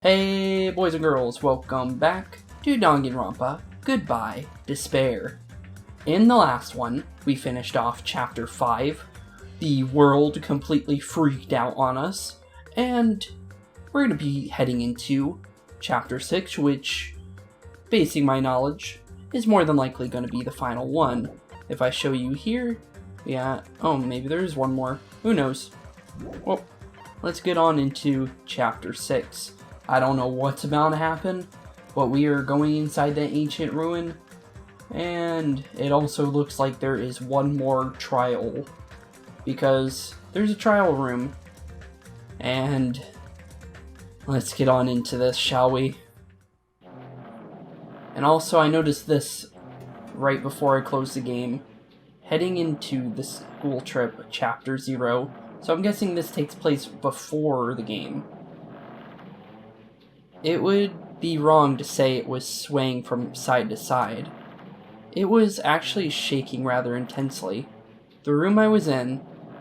Hey boys and girls, welcome back to Danganronpa, Goodbye, Despair. In the last one, we finished off Chapter 5, the world completely freaked out on us, and we're going to be heading into Chapter 6, which, basing my knowledge, is more than likely going to be the final one. If I show you here, maybe there is one more, who knows. Well, let's get on into Chapter 6. I don't know what's about to happen, but we are going inside the ancient ruin, and it also looks like there is one more trial, because there's a trial room, and let's get on into this, shall we? And also, I noticed this right before I closed the game, heading into the school trip, Chapter 0, so I'm guessing this takes place before the game. It would be wrong to say it was swaying from side to side. It was actually shaking rather intensely. The room I was in,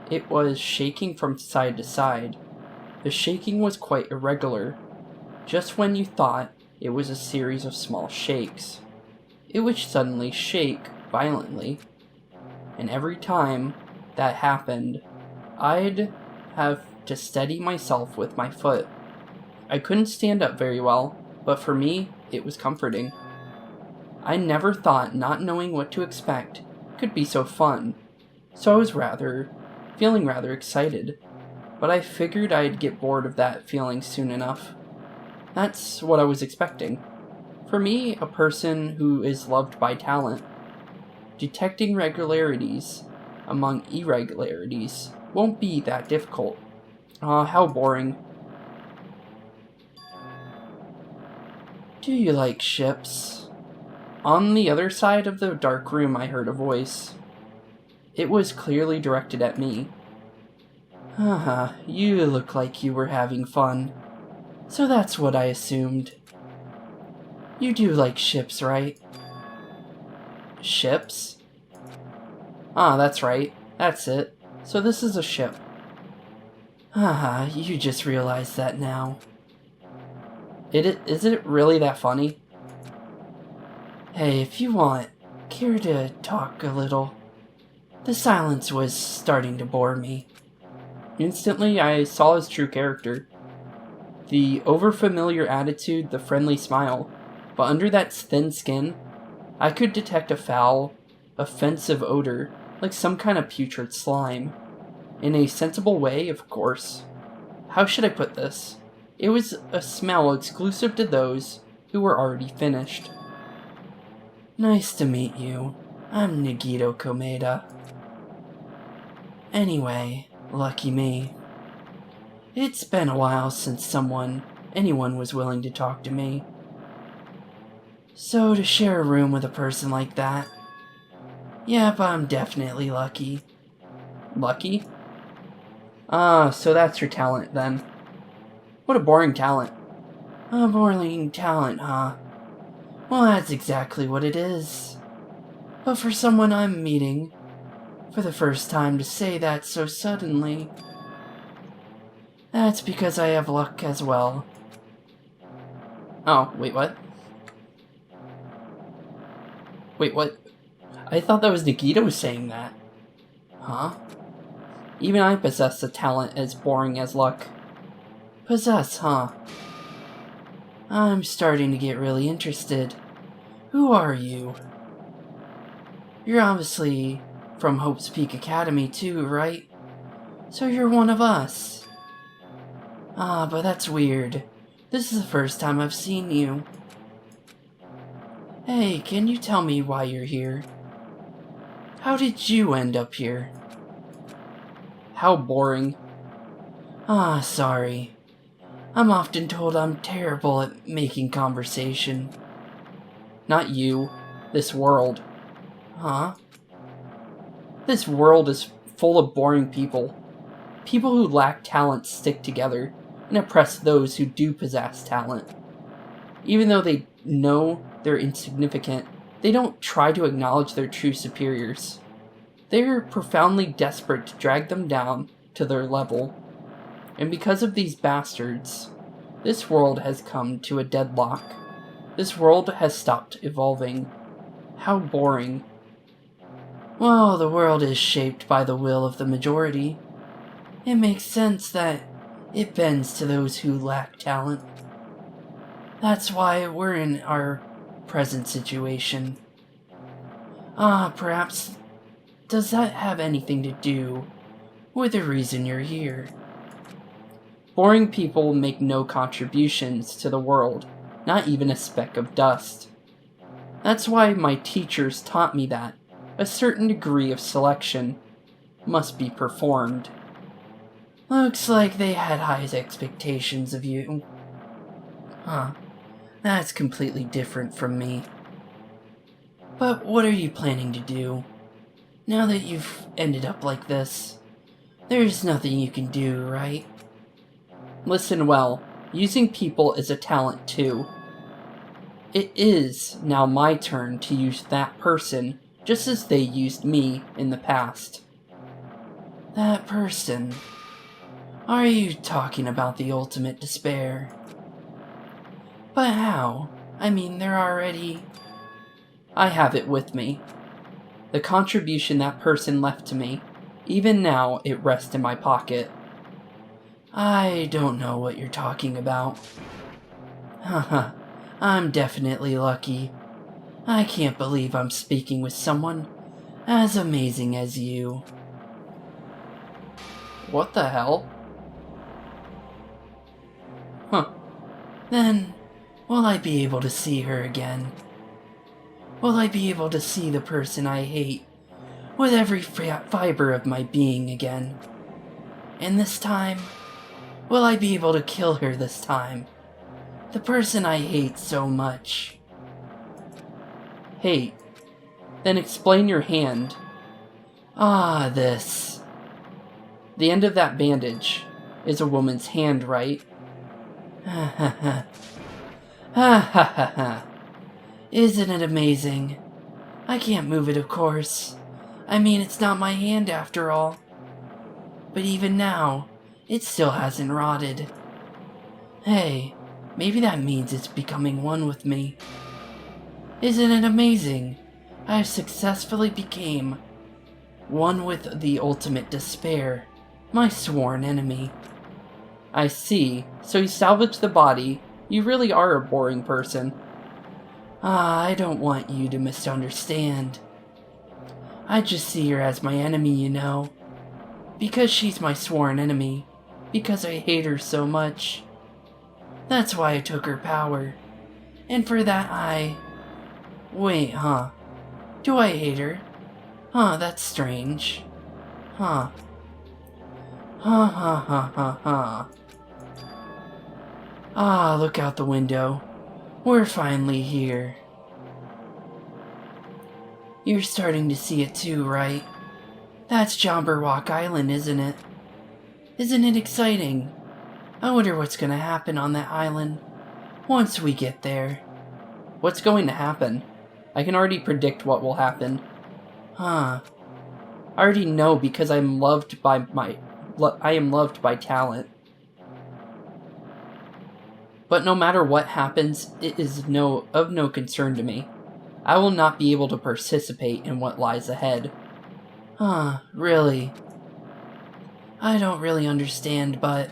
it was shaking from side to side. The shaking was quite irregular. Just when you thought it was a series of small shakes, it would suddenly shake violently. And every time that happened, I'd have to steady myself with my foot. I couldn't stand up very well, but for me, it was comforting. I never thought not knowing what to expect could be so fun, so I was feeling rather excited, but I figured I'd get bored of that feeling soon enough. That's what I was expecting. For me, a person who is loved by talent, detecting regularities among irregularities won't be that difficult. How boring. Do you like ships? On the other side of the dark room, I heard a voice. It was clearly directed at me. Haha, you look like you were having fun. So that's what I assumed. You do like ships, right? Ships? That's right. That's it. So this is a ship. Haha, you just realized that now. Is it really that funny? Hey, if you want, care to talk a little? The silence was starting to bore me. Instantly, I saw his true character. The overfamiliar attitude, the friendly smile, but under that thin skin, I could detect a foul, offensive odor, like some kind of putrid slime. In a sensible way, of course. How should I put this? It was a smell exclusive to those who were already finished. Nice to meet you. I'm Nagito Komeda. Anyway, lucky me. It's been a while since anyone was willing to talk to me. So to share a room with a person like that, yep, I'm definitely lucky. Lucky? So that's your talent then. What a boring talent. A boring talent, huh? Well, that's exactly what it is. But for someone I'm meeting, for the first time to say that so suddenly, that's because I have luck as well. Oh, wait, what? Wait, what? I thought that was Nagito saying that. Huh? Even I possess a talent as boring as luck. Possess, huh? I'm starting to get really interested. Who are you? You're obviously from Hope's Peak Academy too, right? So you're one of us. But that's weird. This is the first time I've seen you. Hey, can you tell me why you're here? How did you end up here? How boring. Sorry. I'm often told I'm terrible at making conversation. Not you. This world. Huh? This world is full of boring people. People who lack talent stick together and oppress those who do possess talent. Even though they know they're insignificant, they don't try to acknowledge their true superiors. They're profoundly desperate to drag them down to their level. And because of these bastards, This world has come to a deadlock. This world has stopped evolving. How boring. Well, the world is shaped by the will of the majority. It makes sense that it bends to those who lack talent. That's why we're in our present situation. Perhaps does that have anything to do with the reason you're here? Boring people make no contributions to the world, not even a speck of dust. That's why my teachers taught me that a certain degree of selection must be performed. Looks like they had high expectations of you. That's completely different from me. But what are you planning to do? Now that you've ended up like this, there's nothing you can do, right? Listen well, using people is a talent too. It is now my turn to use that person just as they used me in the past. That person? Are you talking about the ultimate despair? But how? I mean, they're already... I have it with me. The contribution that person left to me. Even now, it rests in my pocket. I don't know what you're talking about. Haha, I'm definitely lucky. I can't believe I'm speaking with someone as amazing as you. What the hell? Then, will I be able to see her again? Will I be able to see the person I hate with every fiber of my being again? And this time, will I be able to kill her this time? The person I hate so much. Hate? Then explain your hand. This. The end of that bandage is a woman's hand, right? Ha ha ha. Ha ha ha ha. Isn't it amazing? I can't move it, of course. I mean, it's not my hand after all. But even now, it still hasn't rotted. Hey, maybe that means it's becoming one with me. Isn't it amazing? I've successfully became one with the ultimate despair, my sworn enemy. I see. So you salvaged the body. You really are a boring person. I don't want you to misunderstand. I just see her as my enemy, you know. Because she's my sworn enemy. Because I hate her so much. That's why I took her power. And for that Wait, Do I hate her? That's strange. Ha ha ha ha ha. Look out the window. We're finally here. You're starting to see it too, right? That's Jomberwalk Island, isn't it? Isn't it exciting? I wonder what's gonna happen on that island once we get there. What's going to happen? I can already predict what will happen. I already know because I am loved by talent. But no matter what happens, it is of no concern to me. I will not be able to participate in what lies ahead. Really? I don't really understand, but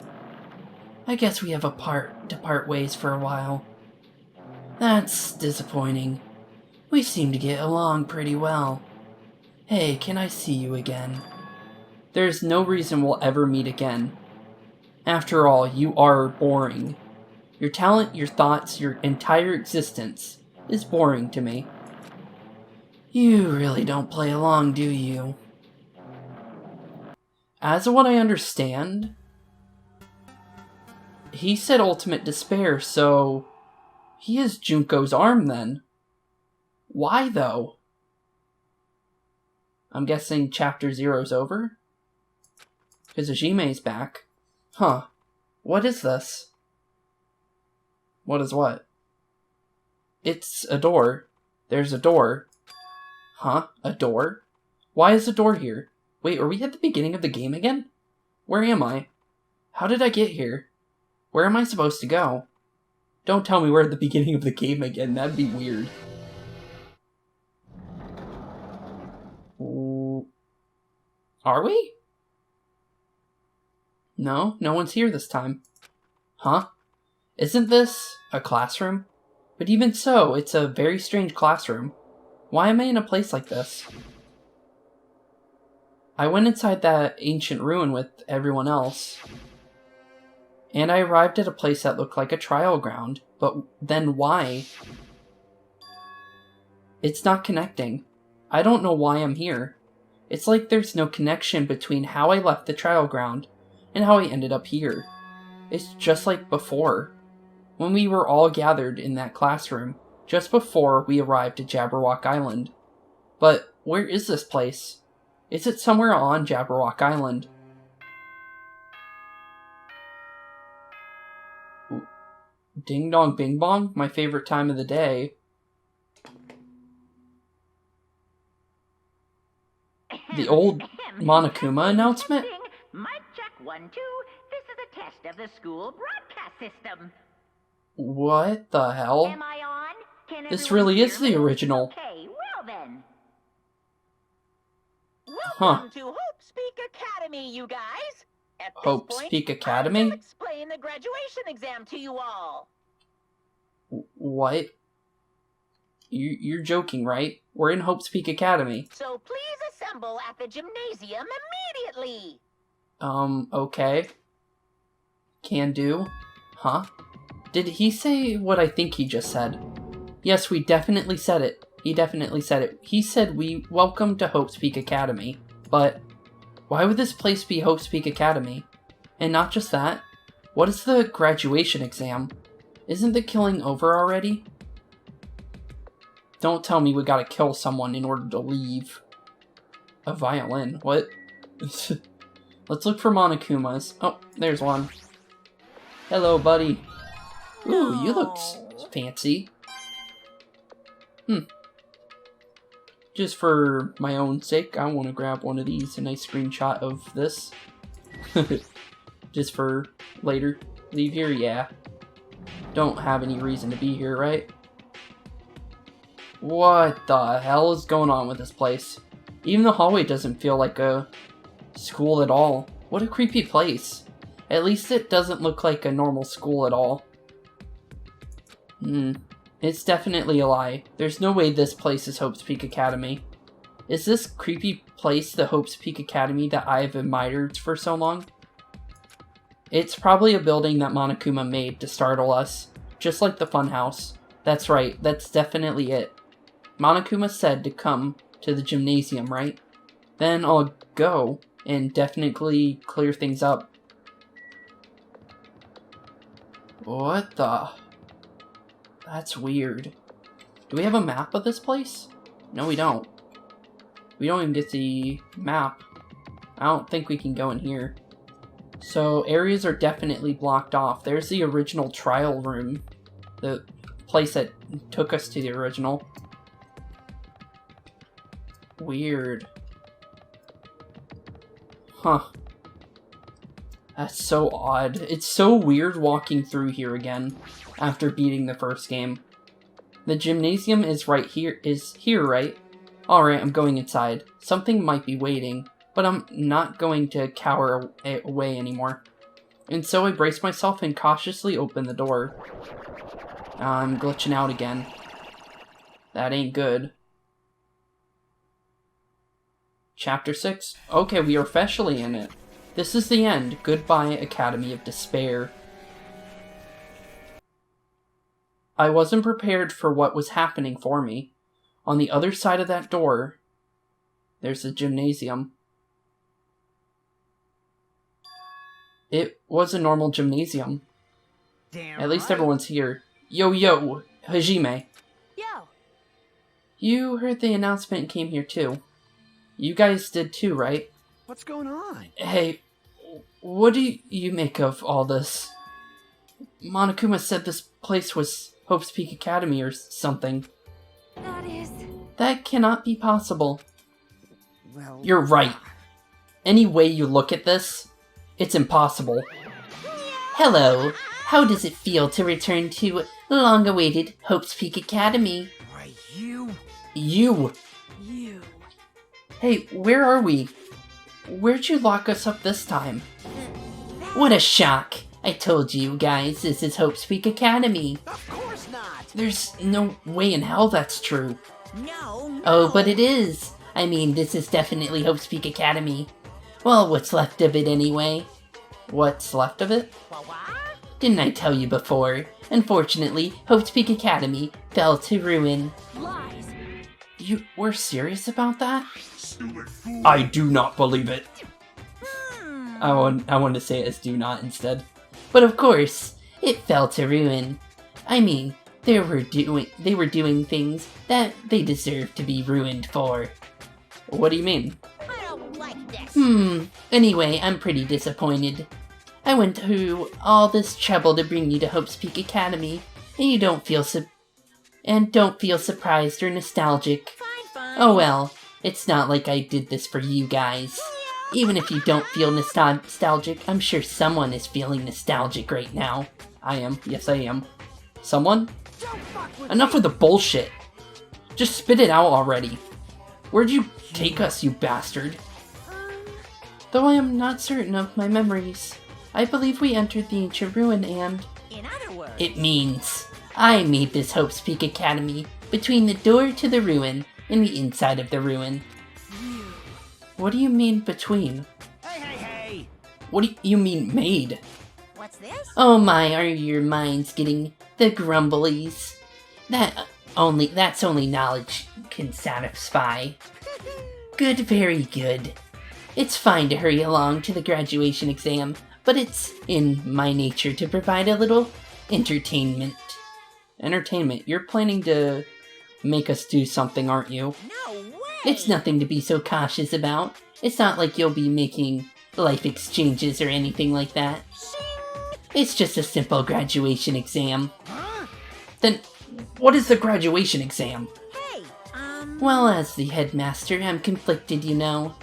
I guess we have to part ways for a while. That's disappointing. We seem to get along pretty well. Hey, can I see you again? There's no reason we'll ever meet again. After all, you are boring. Your talent, your thoughts, your entire existence is boring to me. You really don't play along, do you? As of what I understand, he said ultimate despair, so he is Junko's arm then. Why though? I'm guessing chapter 0's over? Because Hajime's back. What is this? What is what? It's a door. There's a door. A door? Why is a door here? Wait, are we at the beginning of the game again? Where am I? How did I get here? Where am I supposed to go? Don't tell me we're at the beginning of the game again. That'd be weird. Are we? No, no one's here this time. Huh? Isn't this a classroom? But even so, it's a very strange classroom. Why am I in a place like this? I went inside that ancient ruin with everyone else, and I arrived at a place that looked like a trial ground. But then why? It's not connecting. I don't know why I'm here. It's like there's no connection between how I left the trial ground and how I ended up here. It's just like before, when we were all gathered in that classroom, just before we arrived at Jabberwock Island. But where is this place? Is it somewhere on Jabberwock Island? Ding dong bing bong, my favorite time of the day. The old Monokuma announcement? Mic check 1, 2. This is a test of the school broadcast system. What the hell? Am I on? Can This everyone really is hear the me? original. Okay, well then. Huh. Welcome to Hope.exe Academy, you guys. At this Hope.exe point, Academy? I'll explain the graduation exam to you all. What? You're joking, right? We're in Hope.exe Academy. So please assemble at the gymnasium immediately. Okay. Can do. Huh? Did he say what I think he just said? Yes, we definitely said it. He definitely said it. He said we welcome to Hope.exe Academy. But why would this place be Hope.exe Academy? And not just that, what is the graduation exam? Isn't the killing over already? Don't tell me we gotta kill someone in order to leave. A violin? What? Let's look for Monokumas. Oh, there's one. Hello, buddy. Ooh, you look fancy. Just for my own sake, I want to grab one of these. A nice screenshot of this. Just for later. Leave here? Yeah. Don't have any reason to be here, right? What the hell is going on with this place? Even the hallway doesn't feel like a school at all. What a creepy place. At least it doesn't look like a normal school at all. It's definitely a lie. There's no way this place is Hope.exe Academy. Is this creepy place the Hope.exe Academy that I've admired for so long? It's probably a building that Monokuma made to startle us, just like the funhouse. That's right, that's definitely it. Monokuma said to come to the gymnasium, right? Then I'll go and definitely clear things up. What the? That's weird. Do we have a map of this place? No, we don't. We don't even get the map. I don't think we can go in here. So areas are definitely blocked off. There's the original trial room. The place that took us to the original. Weird. Huh. That's so odd. It's so weird walking through here again after beating the first game. The gymnasium is right here. Is here, right? Alright, I'm going inside. Something might be waiting, but I'm not going to cower away anymore. And so I brace myself and cautiously open the door. I'm glitching out again. That ain't good. Chapter 6. Okay, we are officially in it. This is the end. Goodbye, Academy of Despair. I wasn't prepared for what was happening for me. On the other side of that door, there's the gymnasium. It was a normal gymnasium. Damn At least right. everyone's here. Yo, Hajime. Yo. You heard the announcement and came here too. You guys did too, right? What's going on? Hey, what do you make of all this? Monokuma said this place was Hope.exe Academy or something. That is... That cannot be possible. Well, You're right. Any way you look at this, it's impossible. Hello, How does it feel to return to long-awaited Hope's Peak Academy? Why, you... You! You... Hey, where are we? Where'd you lock us up this time? What a shock! I told you guys, this is Hope's Peak Academy. Of course not! There's no way in hell that's true. No. Oh, but it is! I mean, this is definitely Hope's Peak Academy. Well, what's left of it anyway? What's left of it? Didn't I tell you before? Unfortunately, Hope's Peak Academy fell to ruin. Lies. You were serious about that? I do not believe it. I want to say it as do not instead. But of course, it fell to ruin. I mean, they were doing things that they deserved to be ruined for. What do you mean? I don't like this. Anyway, I'm pretty disappointed. I went through all this trouble to bring you to Hope's Peak Academy, and you don't feel surprised or nostalgic. Fine. Oh well, it's not like I did this for you guys. Even if you don't feel nostalgic, I'm sure someone is feeling nostalgic right now. I am. Yes, I am. Someone? Enough with the bullshit. Just spit it out already. Where'd you take us, you bastard? Though I am not certain of my memories, I believe we entered the ancient ruin and... In other words, It means I made this Hope's Peak Academy between the door to the ruin and the inside of the ruin. What do you mean between? Hey! What do you mean made? what's this? Oh my, are your minds getting the grumblies? That's only knowledge can satisfy. Good, very good. It's fine to hurry along to the graduation exam, but it's in my nature to provide a little entertainment. Entertainment? You're planning to make us do something, aren't you? No way! It's nothing to be so cautious about. It's not like you'll be making life exchanges or anything like that. It's just a simple graduation exam. Then, what is the graduation exam? Hey, Well, as the headmaster, I'm conflicted, you know.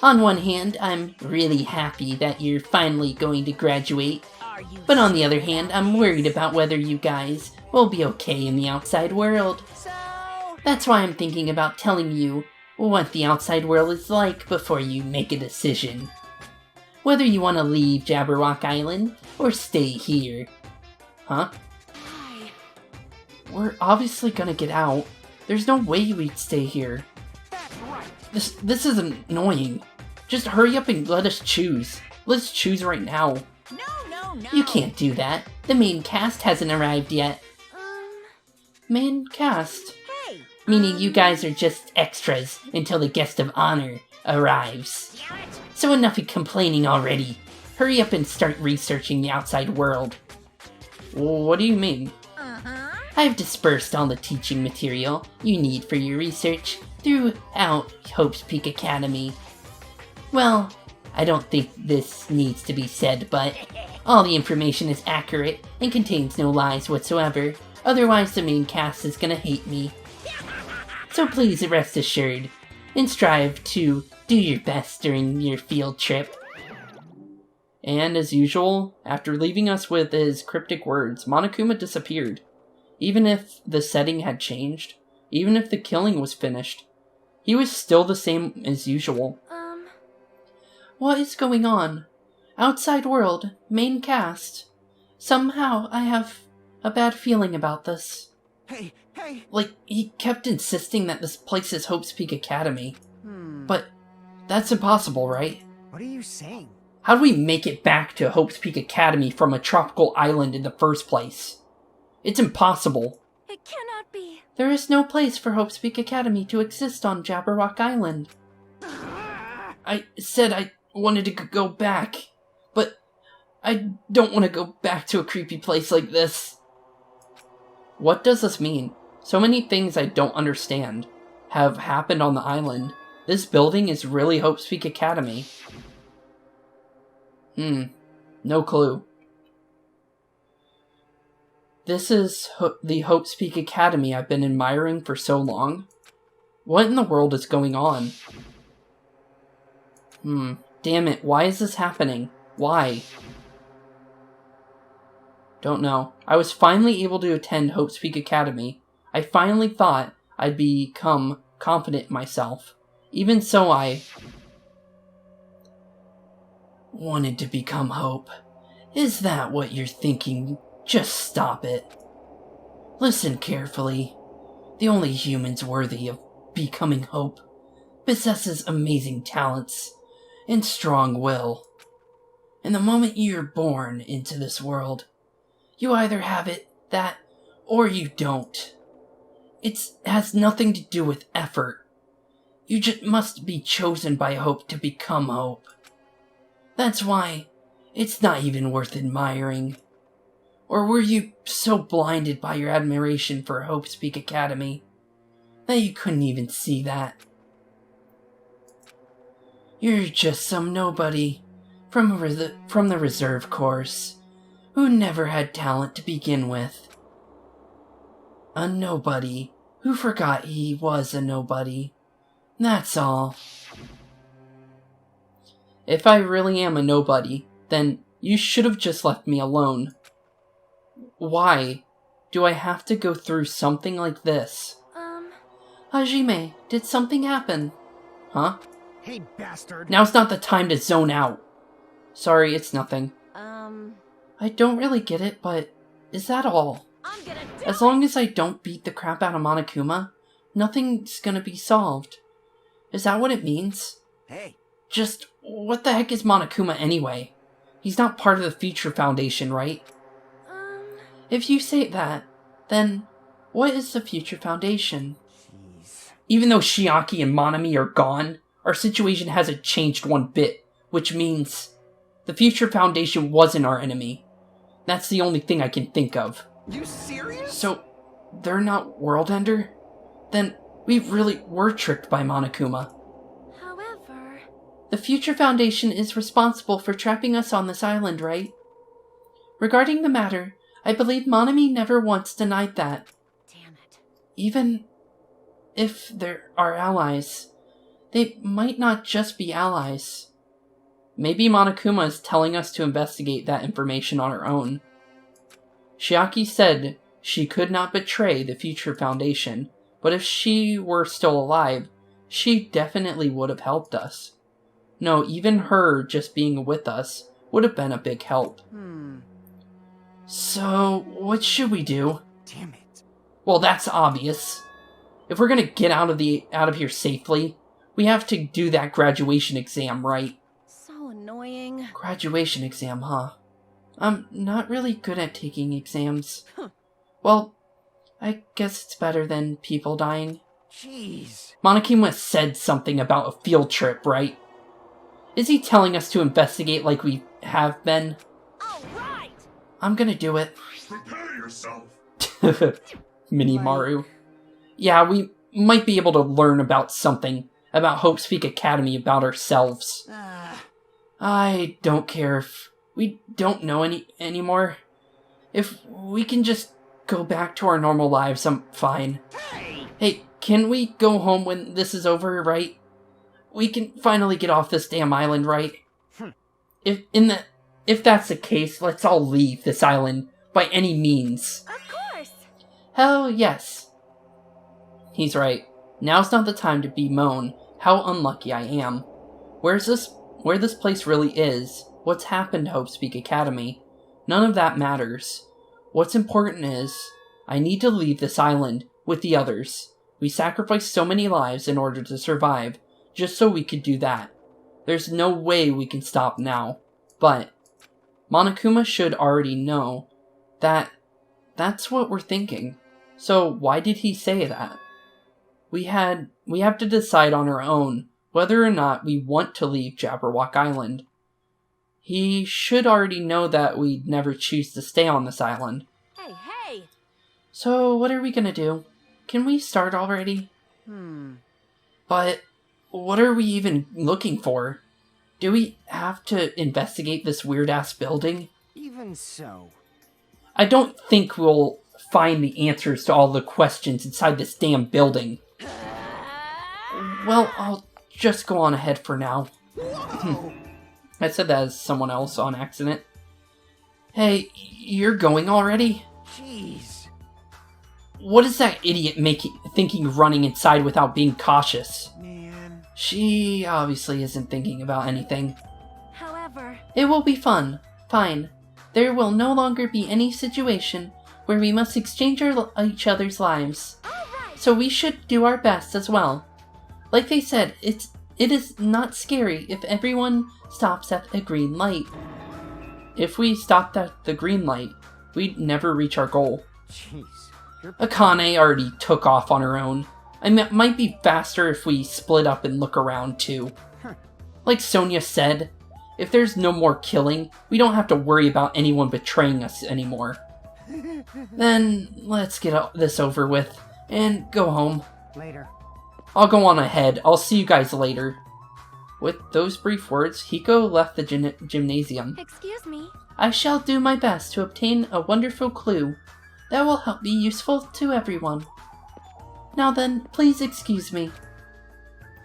On one hand, I'm really happy that you're finally going to graduate. are you But on the other hand, I'm worried about whether you guys will be okay in the outside world. so... That's why I'm thinking about telling you what the outside world is like before you make a decision. Whether you want to leave Jabberwock Island or stay here. Huh? We're obviously gonna get out. There's no way we'd stay here. This is annoying. Just hurry up and let us choose. Let's choose right now. No. You can't do that. The main cast hasn't arrived yet. Main cast? Hey, Meaning you guys are just extras until the guest of honor arrives. damn it! So enough of complaining already. Hurry up and start researching the outside world. What do you mean? I've dispersed all the teaching material you need for your research throughout Hope's Peak Academy. Well, I don't think this needs to be said, but all the information is accurate and contains no lies whatsoever. Otherwise, the main cast is gonna hate me. So please rest assured and strive to do your best during your field trip. And as usual, after leaving us with his cryptic words, Monokuma disappeared. Even if the setting had changed, even if the killing was finished, he was still the same as usual. What is going on? Outside world, main cast. Somehow I have a bad feeling about this. Hey! Like, he kept insisting that this place is Hope's Peak Academy. But that's impossible, right? What are you saying? How do we make it back to Hope's Peak Academy from a tropical island in the first place? It's impossible. It cannot be. There is no place for Hope's Peak Academy to exist on Jabberwock Island. I said I wanted to go back, but I don't want to go back to a creepy place like this. What does this mean? So many things I don't understand have happened on the island. This building is really Hope's Peak Academy. No clue. This is the Hope's Peak Academy I've been admiring for so long. What in the world is going on? Damn it, why is this happening? Why? Don't know. I was finally able to attend Hope's Peak Academy. I finally thought I'd become confident in myself. Even so, I wanted to become Hope. Is that what you're thinking? Just stop it. Listen carefully. The only humans worthy of becoming Hope possesses amazing talents and strong will. And the moment you're born into this world, you either have that, or you don't. It has nothing to do with effort. You just must be chosen by Hope to become Hope. That's why it's not even worth admiring. Or were you so blinded by your admiration for Hope's Peak Academy that you couldn't even see that? You're just some nobody from the reserve course who never had talent to begin with. A nobody who forgot he was a nobody. That's all. If I really am a nobody, then you should have just left me alone. Why do I have to go through something like this? Hajime, did something happen? Huh? Hey, bastard. Now's not the time to zone out. Sorry, it's nothing. I don't really get it, but is that all? I'm gonna do As long as I don't beat the crap out of Monokuma, nothing's gonna be solved. Is that what it means? Hey. Just, what the heck is Monokuma anyway? He's not part of the Future Foundation, right? If you say that, then what is the Future Foundation? Jeez. Even though Shiaki and Monami are gone, our situation hasn't changed one bit, which means the Future Foundation wasn't our enemy. That's the only thing I can think of. You serious? So, they're not World Ender? Then we really were tricked by Monokuma. However, The Future Foundation is responsible for trapping us on this island, right? Regarding the matter, I believe Monami never once denied that. damn it. Even if they're our allies, they might not just be allies. Maybe Monokuma is telling us to investigate that information on our own. Shiaki said she could not betray the Future Foundation, but if she were still alive, she definitely would have helped us. No, even her just being with us would have been a big help. So, what should we do? Damn it. Well, that's obvious. If we're gonna get out of here safely, we have to do that graduation exam, right? So annoying. Graduation exam, huh? I'm not really good at taking exams. Well, I guess it's better than people dying. Jeez. Monokuma said something about a field trip, right? Is he telling us to investigate like we have been? All right. I'm gonna do it. Prepare yourself. Mini-Maru. Yeah, we might be able to learn about something. About Hope's Peak Academy, about ourselves. I don't care if we don't know anymore. If we can just go back to our normal lives, I'm fine. Hey, can we go home when this is over, right? We can finally get off this damn island, right? If that's the case, let's all leave this island by any means. Of course. Hell yes. He's right. Now's not the time to bemoan how unlucky I am. Where this place really is, what's happened to Hope's Peak Academy, none of that matters. What's important is, I need to leave this island with the others. We sacrificed so many lives in order to survive, just so we could do that. There's no way we can stop now. But Monokuma should already know that that's what we're thinking. So why did he say that? We have to decide on our own whether or not we want to leave Jabberwock Island. He should already know that we'd never choose to stay on this island. Hey. So what are we gonna do? Can we start already? But what are we even looking for? Do we have to investigate this weird-ass building? Even so. I don't think we'll find the answers to all the questions inside this damn building. Well, I'll just go on ahead for now. I said that as someone else on accident. Hey, you're going already? Jeez. What is that idiot thinking running inside without being cautious? Man. She obviously isn't thinking about anything. However, It will be fun. Fine. There will no longer be any situation where we must exchange each other's lives. alright! So we should do our best as well. Like they said, it is not scary if everyone stops at a green light. If we stopped at the green light, we'd never reach our goal. Jeez. Akane already took off on her own. I mean, it might be faster if we split up and look around too. Like Sonia said, if there's no more killing, we don't have to worry about anyone betraying us anymore. Then, let's get this over with, and go home. Later. I'll go on ahead. I'll see you guys later. With those brief words, Hiko left the gymnasium. Excuse me. I shall do my best to obtain a wonderful clue that will help be useful to everyone. Now then, please excuse me.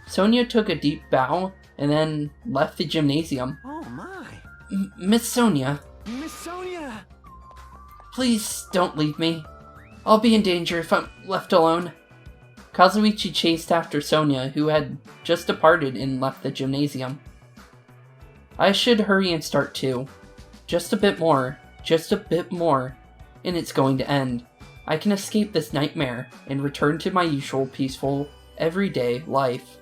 Sonia took a deep bow and then left the gymnasium. Oh my. Miss Sonia, Miss Sonia! please don't leave me. I'll be in danger if I'm left alone. Kazuichi chased after Sonia, who had just departed and left the gymnasium. I should hurry and start too. Just a bit more, and it's going to end. I can escape this nightmare and return to my usual peaceful, everyday life.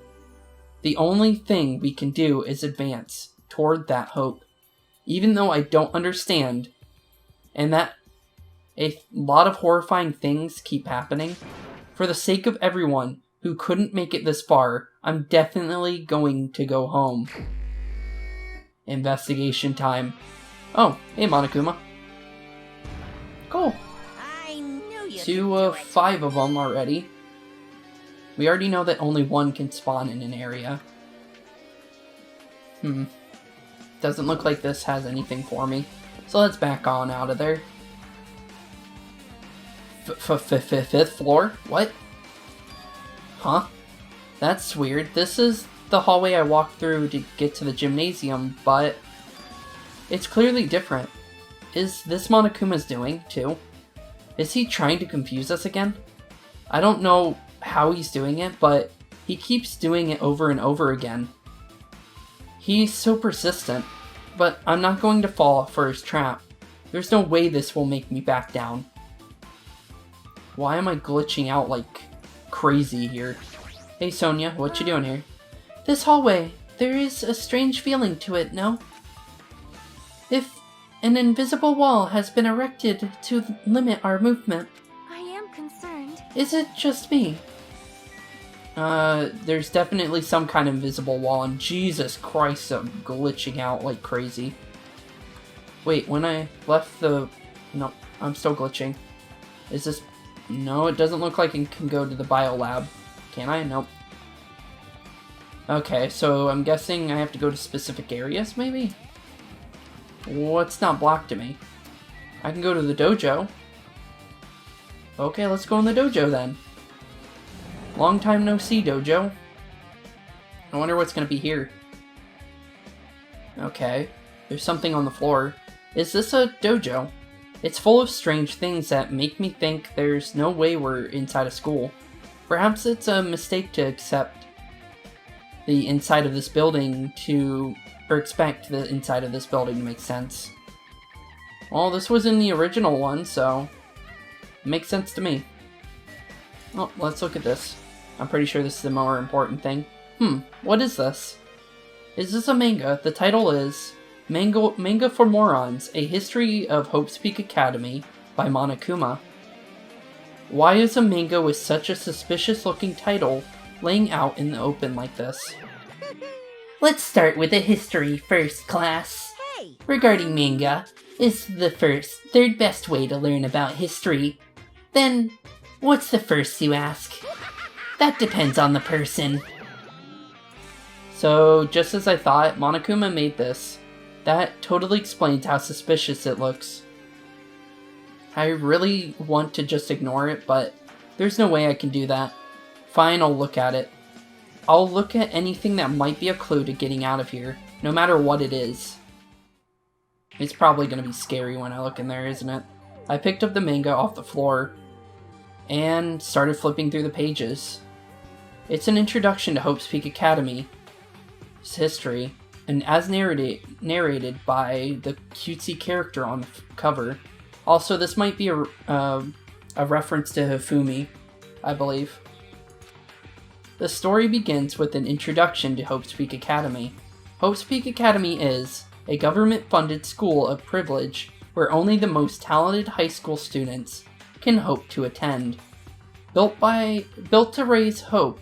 The only thing we can do is advance toward that hope. Even though I don't understand, and that a lot of horrifying things keep happening, for the sake of everyone who couldn't make it this far, I'm definitely going to go home. Investigation time. Oh, hey Monokuma. Cool. I knew you To 5 of them already. We already know that only one can spawn in an area. Doesn't look like this has anything for me. So let's back on out of there. Fifth floor? What? Huh? That's weird. This is the hallway I walked through to get to the gymnasium, but it's clearly different. Is this Monokuma's doing, too? Is he trying to confuse us again? I don't know how he's doing it, but he keeps doing it over and over again. He's so persistent, but I'm not going to fall for his trap. There's no way this will make me back down. Why am I glitching out like crazy here? Hey Sonia, what you doing here? This hallway, there is a strange feeling to it, no? If an invisible wall has been erected to limit our movement. I am concerned. Is it just me? There's definitely some kind of invisible wall, and Jesus Christ, I'm glitching out like crazy. Wait, when I left the... No, I'm still glitching. Is this... No, it doesn't look like I can go to the biolab. Can I? Nope. Okay, so I'm guessing I have to go to specific areas, maybe? What's not blocked to me? I can go to the dojo. Okay, let's go in the dojo then. Long time no see, dojo. I wonder what's gonna be here. Okay, there's something on the floor. Is this a dojo? It's full of strange things that make me think there's no way we're inside a school. Perhaps it's a mistake to accept the inside of this building or expect the inside of this building to make sense. Well, this was in the original one, so it makes sense to me. Oh, let's look at this. I'm pretty sure this is the more important thing. What is this? Is this a manga? The title is Manga for Morons, A History of Hope.exe Academy by Monokuma. Why is a manga with such a suspicious-looking title laying out in the open like this? Let's start with a history first, class. Hey! Regarding manga, is the third best way to learn about history. Then, what's the first, you ask? That depends on the person. So, just as I thought, Monokuma made this. That totally explains how suspicious it looks. I really want to just ignore it, but there's no way I can do that. Fine, I'll look at it. I'll look at anything that might be a clue to getting out of here, no matter what it is. It's probably going to be scary when I look in there, isn't it? I picked up the manga off the floor and started flipping through the pages. It's an introduction to Hope's Peak Academy's history, and as narrated by the cutesy character on the cover. Also, this might be a reference to Hifumi, I believe. The story begins with an introduction to Hope's Peak Academy. Hope's Peak Academy is a government-funded school of privilege where only the most talented high school students can hope to attend. Built to raise hope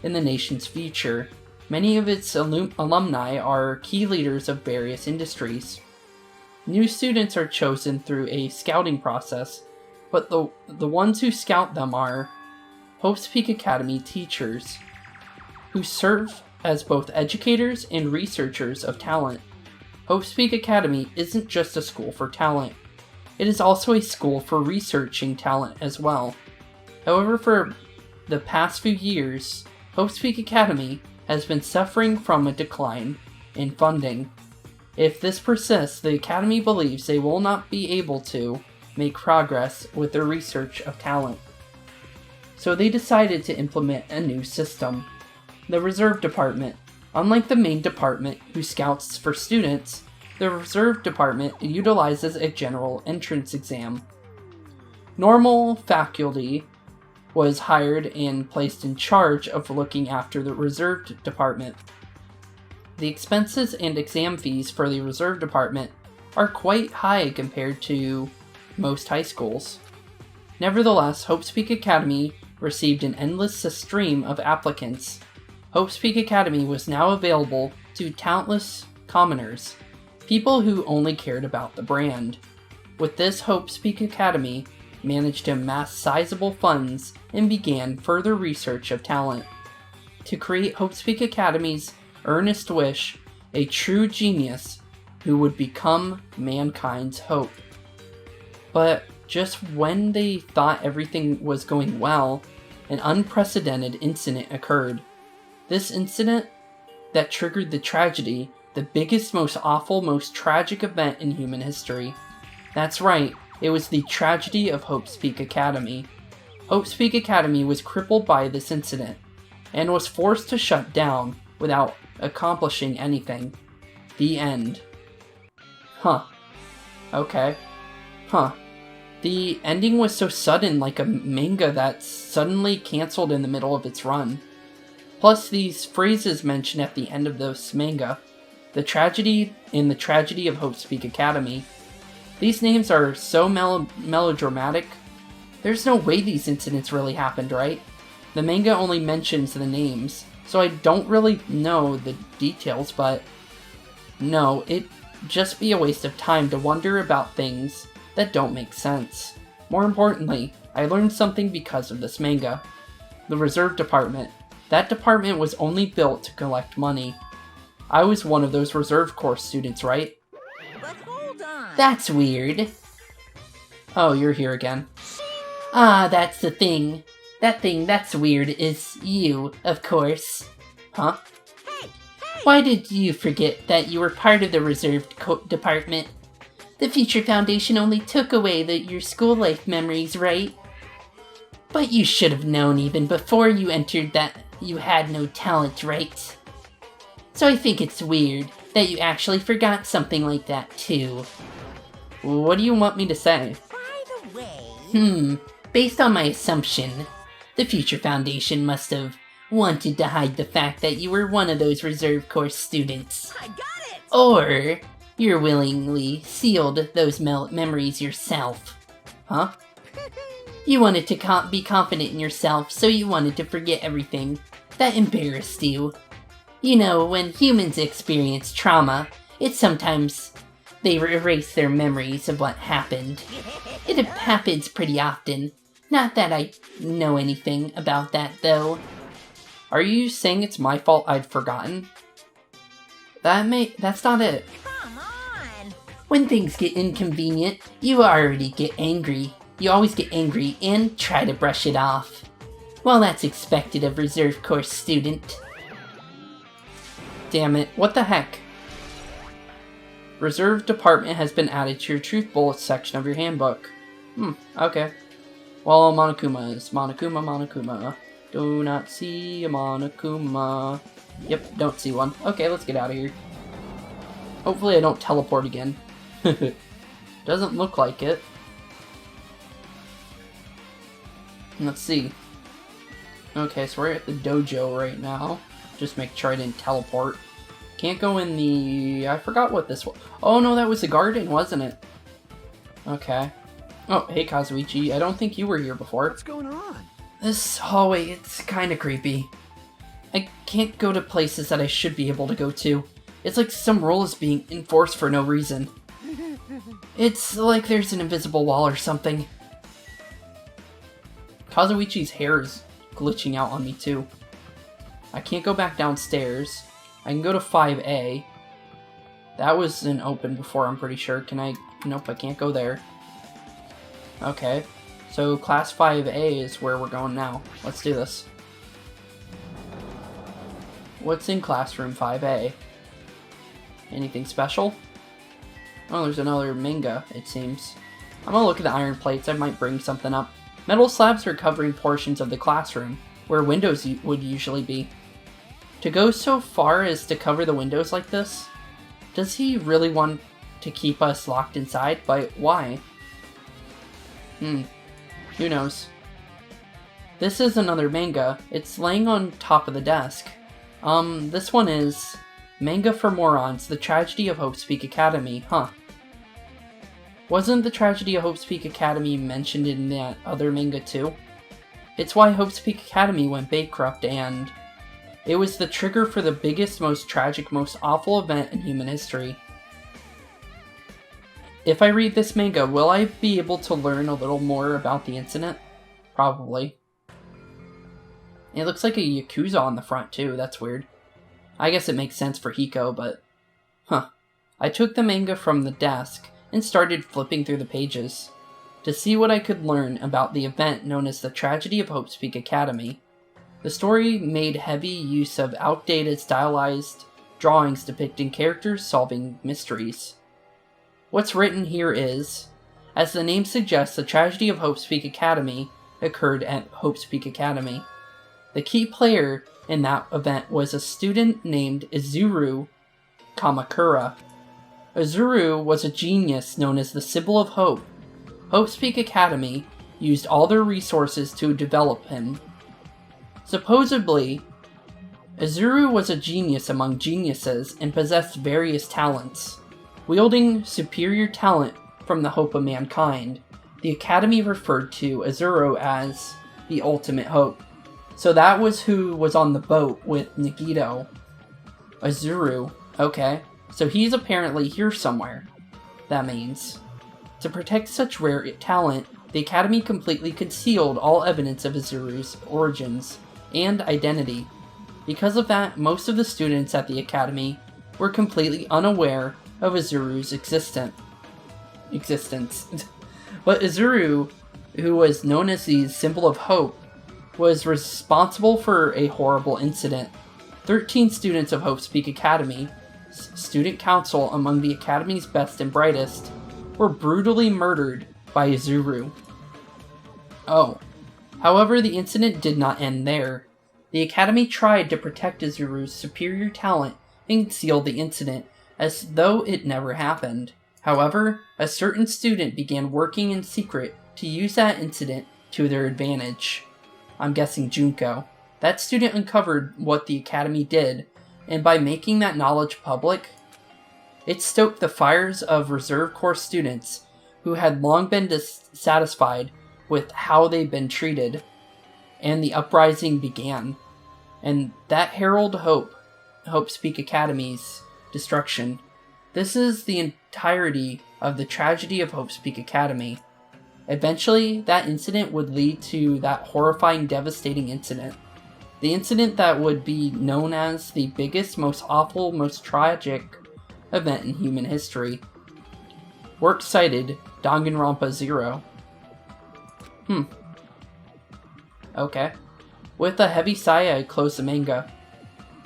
in the nation's future, many of its alumni are key leaders of various industries. New students are chosen through a scouting process, but the ones who scout them are Hope's Peak Academy teachers, who serve as both educators and researchers of talent. Hope's Peak Academy isn't just a school for talent. It is also a school for researching talent as well. However, for the past few years, Hope's Peak Academy has been suffering from a decline in funding. If this persists, the Academy believes they will not be able to make progress with their research of talent. So they decided to implement a new system. The Reserve Department. Unlike the main department, who scouts for students, the Reserve Department utilizes a general entrance exam. Normal faculty was hired and placed in charge of looking after the Reserve Department. The expenses and exam fees for the Reserve Department are quite high compared to most high schools. Nevertheless, Hope's Peak Academy received an endless stream of applicants. Hope's Peak Academy was now available to countless commoners, people who only cared about the brand. With this, Hope's Peak Academy managed to amass sizable funds and began further research of talent. To create Hope's Peak Academy's earnest wish, a true genius who would become mankind's hope. But just when they thought everything was going well, an unprecedented incident occurred. This incident that triggered the tragedy, the biggest, most awful, most tragic event in human history. That's right, it was the tragedy of Hope's Peak Academy. Hope's Peak Academy was crippled by this incident, and was forced to shut down without accomplishing anything. The end. Huh. Okay. Huh. The ending was so sudden, like a manga that's suddenly cancelled in the middle of its run. Plus, these phrases mentioned at the end of this manga, the tragedy and the tragedy of Hope's Peak Academy. These names are so melodramatic. There's no way these incidents really happened, right? The manga only mentions the names, so I don't really know the details, but no, it'd just be a waste of time to wonder about things that don't make sense. More importantly, I learned something because of this manga. The Reserve Department. That department was only built to collect money. I was one of those Reserve Corps students, right? But hold on. That's weird. Oh, you're here again. Ah, that's the thing. That thing that's weird is you, of course. Huh? Hey! Why did you forget that you were part of the Reserve Department? The Future Foundation only took away your school life memories, right? But you should have known even before you entered that you had no talent, right? So I think it's weird that you actually forgot something like that, too. What do you want me to say? By the way... Based on my assumption, the Future Foundation must have wanted to hide the fact that you were one of those Reserve Corps students. I got it! Or you willingly sealed those memories yourself. Huh? You wanted to be confident in yourself, so you wanted to forget everything that embarrassed you. You know, when humans experience trauma, it's sometimes they erase their memories of what happened. It happens pretty often. Not that I know anything about that, though. Are you saying it's my fault I'd forgotten? That's not it. Come on! When things get inconvenient, you already get angry. You always get angry and try to brush it off. Well, that's expected of Reserve Corps student. Damn it, what the heck? Reserve department has been added to your truth bullets section of your handbook. Okay. Well, Monokuma is Monokuma. Do not see a Monokuma. Yep, don't see one. Okay, let's get out of here. Hopefully I don't teleport again. Doesn't look like it. Let's see. Okay, so we're at the dojo right now. Just make sure I didn't teleport. Can't go in the... I forgot what this was. Oh no, that was the garden, wasn't it? Okay. Oh, hey Kazuichi. I don't think you were here before. What's going on? This hallway, it's kinda creepy. I can't go to places that I should be able to go to. It's like some rule is being enforced for no reason. It's like there's an invisible wall or something. Kazuichi's hair is glitching out on me too. I can't go back downstairs. I can go to 5A. That was an open before, I'm pretty sure. Can I? Nope, I can't go there. Okay. So class 5A is where we're going now. Let's do this. What's in classroom 5A? Anything special? Oh, there's another manga, it seems. I'm gonna look at the iron plates. I might bring something up. Metal slabs are covering portions of the classroom, where windows would usually be. To go so far as to cover the windows like this? Does he really want to keep us locked inside? But why? Who knows? This is another manga. It's laying on top of the desk. This one is Manga for Morons, The Tragedy of Hope's Peak Academy, huh? Wasn't The Tragedy of Hope's Peak Academy mentioned in that other manga too? It's why Hope's Peak Academy went bankrupt, and it was the trigger for the biggest, most tragic, most awful event in human history. If I read this manga, will I be able to learn a little more about the incident? Probably. It looks like a Yakuza on the front too, that's weird. I guess it makes sense for Hiko, but... Huh. I took the manga from the desk and started flipping through the pages to see what I could learn about the event known as the Tragedy of Hope's Peak Academy. The story made heavy use of outdated stylized drawings depicting characters solving mysteries. What's written here is, as the name suggests, the Tragedy of Hope's Peak Academy occurred at Hope's Peak Academy. The key player in that event was a student named Izuru Kamakura. Izuru was a genius known as the Symbol of Hope. Hope's Peak Academy used all their resources to develop him. Supposedly, Izuru was a genius among geniuses and possessed various talents. Wielding superior talent from the hope of mankind, the Academy referred to Izuru as the Ultimate Hope. So that was who was on the boat with Nagito. Izuru, okay. So he's apparently here somewhere. That means. To protect such rare talent, the Academy completely concealed all evidence of Izuru's origins and identity. Because of that, most of the students at the Academy were completely unaware of Izuru's existence. But Izuru, who was known as the Symbol of Hope, was responsible for a horrible incident. 13 students of Hope's Peak Academy, student council among the Academy's best and brightest, were brutally murdered by Izuru. Oh. However, the incident did not end there. The Academy tried to protect Izuru's superior talent and conceal the incident as though it never happened. However, a certain student began working in secret to use that incident to their advantage. I'm guessing Junko. That student uncovered what the Academy did, and by making that knowledge public, it stoked the fires of Reserve Corps students who had long been dissatisfied with how they'd been treated, and the uprising began. And that heralded Hope's Peak Academy's destruction. This is the entirety of the tragedy of Hope's Peak Academy. Eventually, that incident would lead to that horrifying, devastating incident. The incident that would be known as the biggest, most awful, most tragic event in human history. Works cited, Danganronpa 0. Okay. With a heavy sigh, I closed the manga.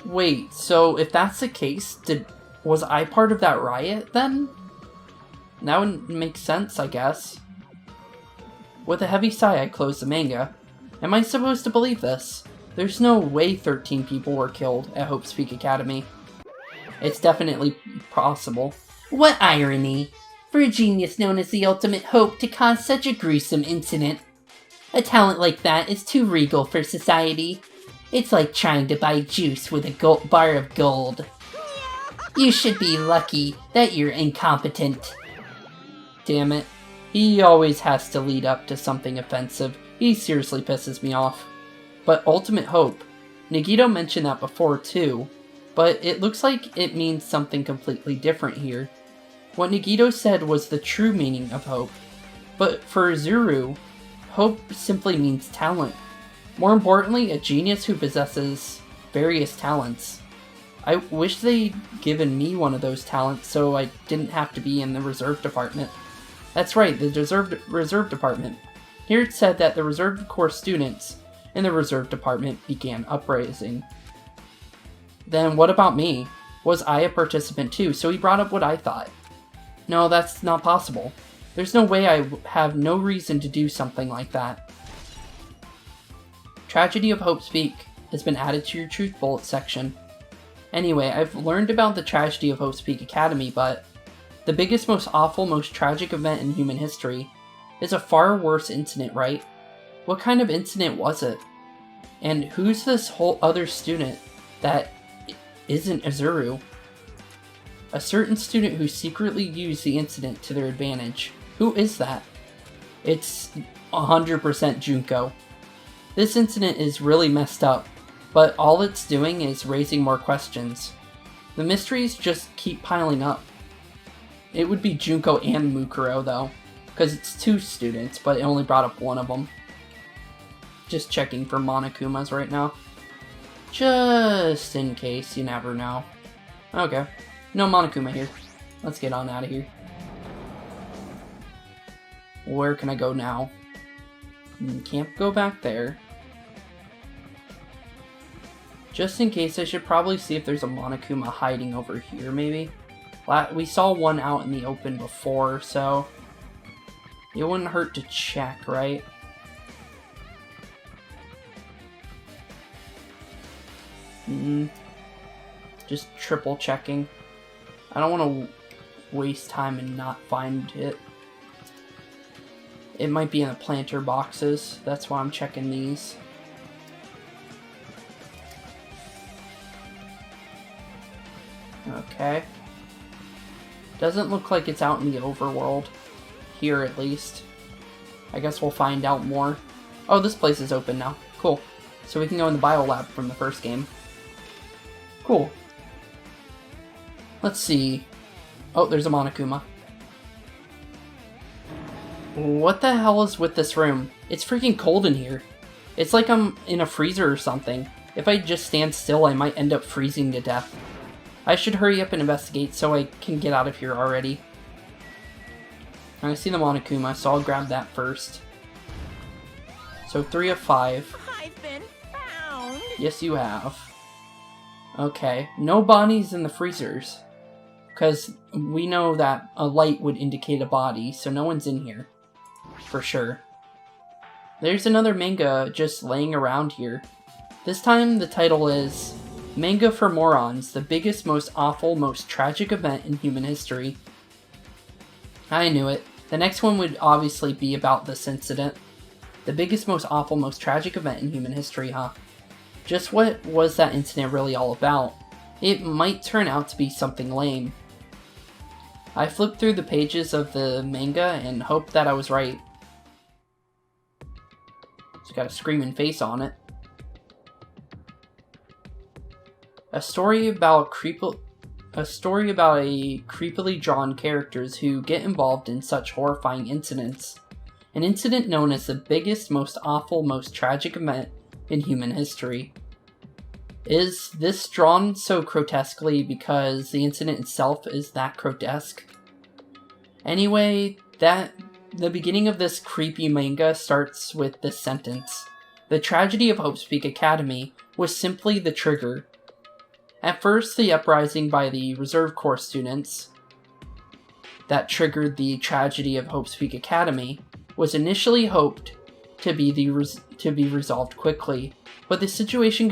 Wait, so if that's the case, did Was I part of that riot, then? That would make sense, I guess. With a heavy sigh, I closed the manga. Am I supposed to believe this? There's no way 13 people were killed at Hope.exe Academy. It's definitely possible. What irony! For a genius known as the ultimate hope to cause such a gruesome incident. A talent like that is too regal for society. It's like trying to buy juice with a bar of gold. You should be lucky that you're incompetent. Damn it. He always has to lead up to something offensive. He seriously pisses me off. But ultimate hope. Nagito mentioned that before too, but it looks like it means something completely different here. What Nagito said was the true meaning of hope, but for Zuru, hope simply means talent. More importantly, a genius who possesses various talents. I wish they'd given me one of those talents so I didn't have to be in the reserve department. That's right, the reserve department. Here it said that the reserve corps students in the reserve department began uprising. Then what about me? Was I a participant too? So he brought up what I thought. No, that's not possible. There's no way I have no reason to do something like that. Tragedy of Hope.exe has been added to your truth bullet section. Anyway, I've learned about the tragedy of Hope.exe Academy, but the biggest, most awful, most tragic event in human history is a far worse incident, right? What kind of incident was it? And who's this whole other student that isn't Azuru? A certain student who secretly used the incident to their advantage. Who is that? It's 100% Junko. This incident is really messed up, but all it's doing is raising more questions. The mysteries just keep piling up. It would be Junko and Mukuro though, because it's 2 students, but it only brought up one of them. Just checking for Monokumas right now. Just in case, you never know. Okay. No Monokuma here. Let's get on out of here. Where can I go now? Can't go back there. Just in case, I should probably see if there's a Monokuma hiding over here, maybe. We saw one out in the open before, so it wouldn't hurt to check, right? Just triple checking. I don't want to waste time and not find it. It might be in the planter boxes. That's why I'm checking these. Okay. Doesn't look like it's out in the overworld. Here, at least. I guess we'll find out more. Oh, this place is open now. Cool. So we can go in the biolab from the first game. Cool. Let's see. Oh, there's a Monokuma. What the hell is with this room? It's freaking cold in here. It's like I'm in a freezer or something. If I just stand still, I might end up freezing to death. I should hurry up and investigate so I can get out of here already. I see the Monokuma, so I'll grab that first. So 3 of 5. I've been found. Yes, you have. Okay, no bodies in the freezers. Because we know that a light would indicate a body, so no one's in here. For sure. There's another manga just laying around here. This time the title is Manga for Morons, the biggest, most awful, most tragic event in human history. I knew it. The next one would obviously be about this incident. The biggest, most awful, most tragic event in human history, huh? Just what was that incident really all about? It might turn out to be something lame. I flipped through the pages of the manga and hoped that I was right. It's got a screaming face on it. A story about a creepily drawn characters who get involved in such horrifying incidents. An incident known as the biggest, most awful, most tragic event in human history. Is this drawn so grotesquely because the incident itself is that grotesque? Anyway, the beginning of this creepy manga starts with this sentence. The tragedy of Hope.exe Academy was simply the trigger. At first, the uprising by the Reserve Corps students that triggered the tragedy of Hope's Peak Academy was initially hoped to be resolved quickly, but the situation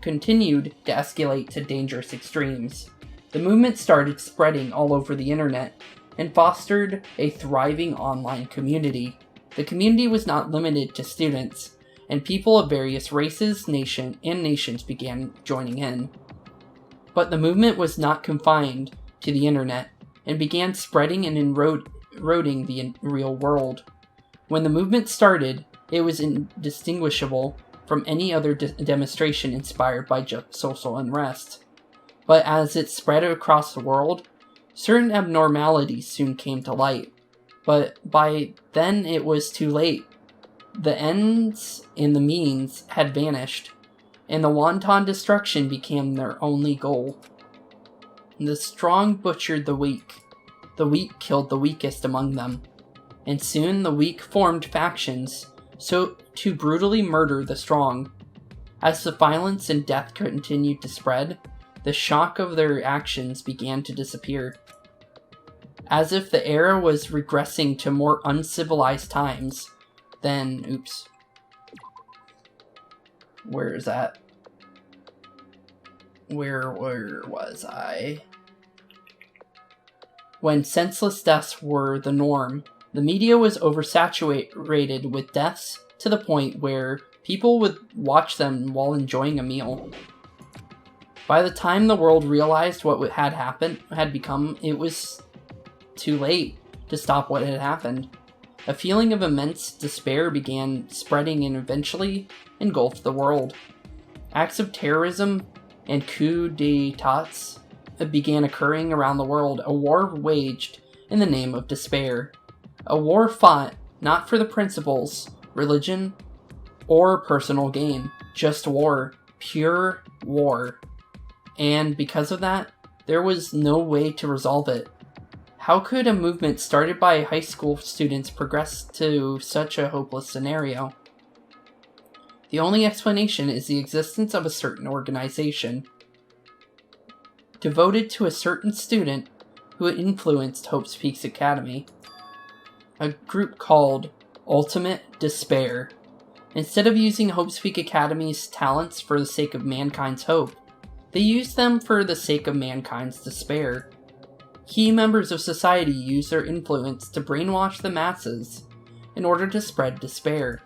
continued to escalate to dangerous extremes. The movement started spreading all over the internet and fostered a thriving online community. The community was not limited to students, and people of various races, nations began joining in. But the movement was not confined to the internet, and began spreading and eroding the real world. When the movement started, it was indistinguishable from any other demonstration inspired by social unrest. But as it spread across the world, certain abnormalities soon came to light. But by then it was too late. The ends and the means had vanished, and the wanton destruction became their only goal. The strong butchered the weak killed the weakest among them, and soon the weak formed factions so to brutally murder the strong. As the violence and death continued to spread, the shock of their actions began to disappear. As if the era was regressing to more uncivilized times, then, where is that? Where was I? When senseless deaths were the norm, the media was oversaturated with deaths to the point where people would watch them while enjoying a meal. By the time the world realized what had become, it was too late to stop what had happened. A feeling of immense despair began spreading and eventually engulfed the world. Acts of terrorism and coups d'etats began occurring around the world, a war waged in the name of despair. A war fought not for the principles, religion, or personal gain, just war, pure war. And because of that, there was no way to resolve it. How could a movement started by high school students progress to such a hopeless scenario? The only explanation is the existence of a certain organization devoted to a certain student who influenced Hope's Peak Academy. A group called Ultimate Despair. Instead of using Hope's Peak Academy's talents for the sake of mankind's hope, they used them for the sake of mankind's despair. Key members of society used their influence to brainwash the masses in order to spread despair.